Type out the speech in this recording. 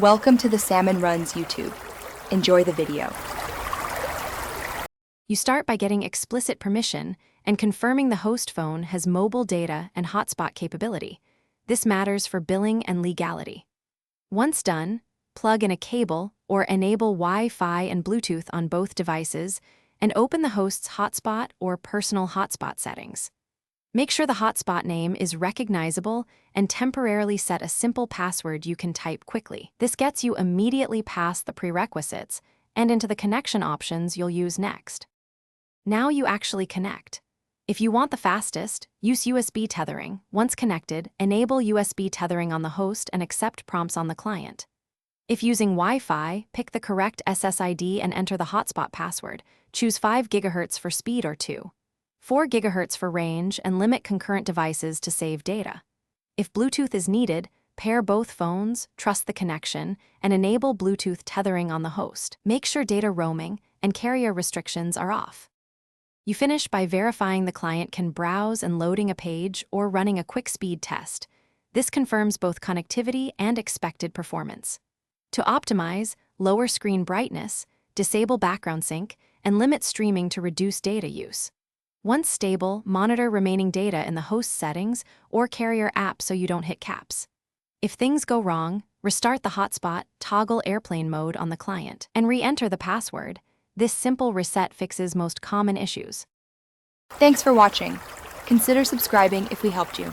Welcome to the Salmon Runs YouTube. Enjoy the video. You start by getting explicit permission and confirming the host phone has mobile data and hotspot capability. This matters for billing and legality. Once done, plug in a cable or enable Wi-Fi and Bluetooth on both devices and open the host's hotspot or personal hotspot settings. Make sure the hotspot name is recognizable and temporarily set a simple password you can type quickly. This gets you immediately past the prerequisites and into the connection options you'll use next. Now you actually connect. If you want the fastest, use USB tethering. Once connected, enable USB tethering on the host and accept prompts on the client. If using Wi-Fi, pick the correct SSID and enter the hotspot password. Choose 5 GHz for speed or 4 GHz for range and limit concurrent devices to save data. If Bluetooth is needed, pair both phones, trust the connection, and enable Bluetooth tethering on the host. Make sure data roaming and carrier restrictions are off. You finish by verifying the client can browse and loading a page or running a quick speed test. This confirms both connectivity and expected performance. To optimize, lower screen brightness, disable background sync, and limit streaming to reduce data use. Once stable, monitor remaining data in the host settings or carrier app so you don't hit caps. If things go wrong, restart the hotspot, toggle airplane mode on the client, and re-enter the password. This simple reset fixes most common issues. Thanks for watching. Consider subscribing if we helped you.